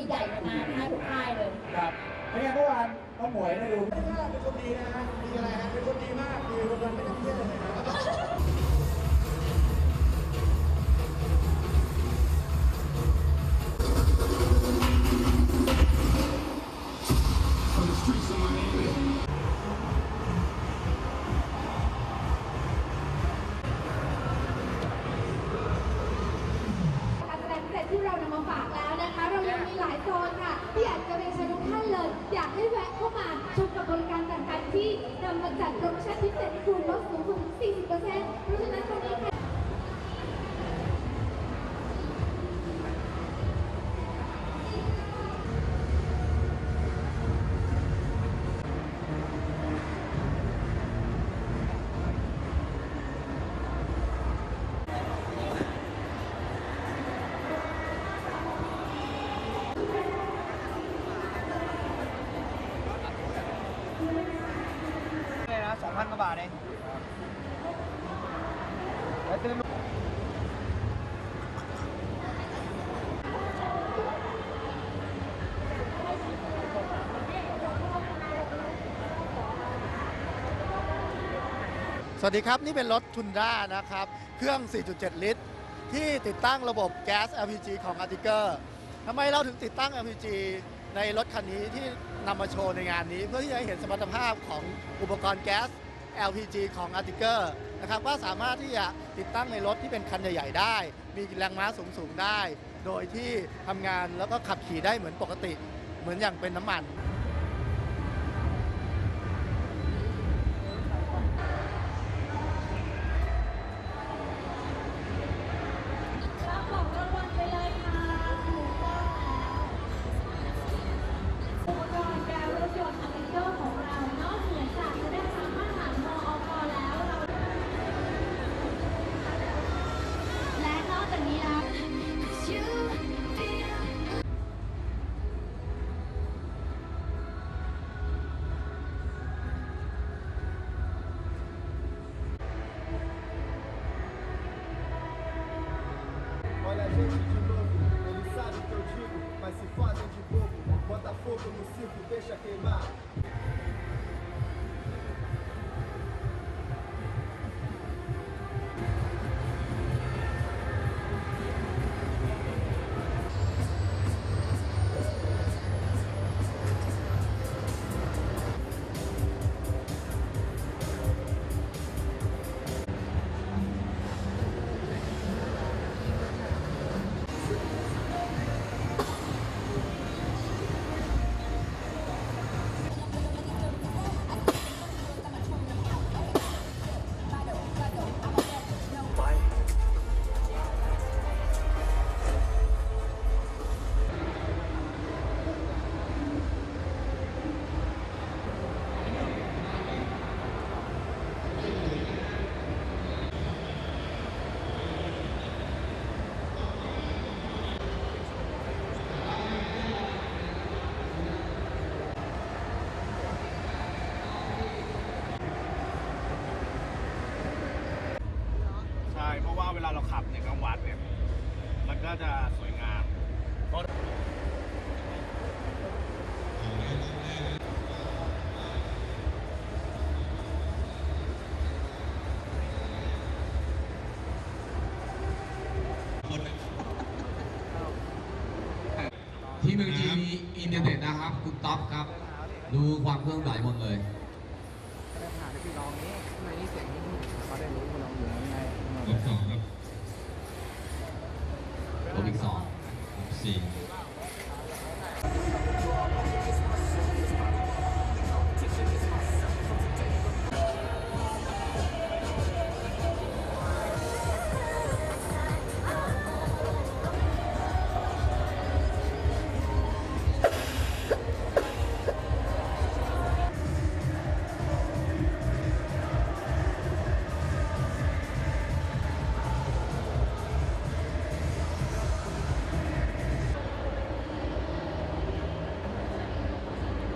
ใหญ่ๆมานะคะทุกค่ายเลยครับเป็นไงเมื่อวานน้องหมวยได้ดูเป็นคนดีนะฮะดีอะไรฮะเป็นคนดีมากดีคนไม่ต้องเครียดเลยนะครับ การแสดงพิเศษที่เรานำมาฝากแล้วนะคะ เรายังมีหลายโซนค่ะที่อยากจะเรียนเชิญทุกท่านเลย อยากให้แวะเข้ามาชมกับบริการต่างๆที่นำมาจัดโปรโมชั่นพิเศษให้คุณลดสูงสุด 40%เพราะฉะนั้นตรงนี้ค่ะ เลยนะ 2,000 กว่าบาทเองแล้วจะได้สวัสดีครับ นี่เป็นรถทุนด้านะครับ เครื่อง 4.7 ลิตร ที่ติดตั้งระบบแก๊ส LPG ของ Artiker ทำไมเราถึงติดตั้ง LPG ในรถคันนี้ที่นำมาโชว์ในงานนี้ เพื่อที่จะให้เห็นสมรรถภาพของอุปกรณ์แก๊ส LPG ของ Artiker นะครับว่าสามารถที่จะติดตั้งในรถที่เป็นคันใหญ่ๆได้ มีแรงม้าสูงๆได้ โดยที่ทำงานแล้วก็ขับขี่ได้เหมือนปกติ เหมือนอย่างเป็นน้ำมัน รับของรางวัลไปเลยค่ะถูกต้องแล้วอุปกรณ์แปรรถยนต์อเมริกาของเรานอกเหนือจากจะได้ทำมาตรฐานมอก.แล้วเราและนอกจากนี้แล้ว Olha a gente de novo, eles sabem o que eu digo, mas se fazem de bobo. Bota fogo no circo, deixa queimar. ใช่ เพราะว่าเวลาเราขับในกลางวันเนี่ย มันก็จะสวยงามที่เมืองจีนมีอินเทอร์เน็ตนะครับ คุณต๊อปครับ ดูความเคลื่อนไหวหมดเลย ปัญหาในพี่น้องนี้ทำไมนี่เสียง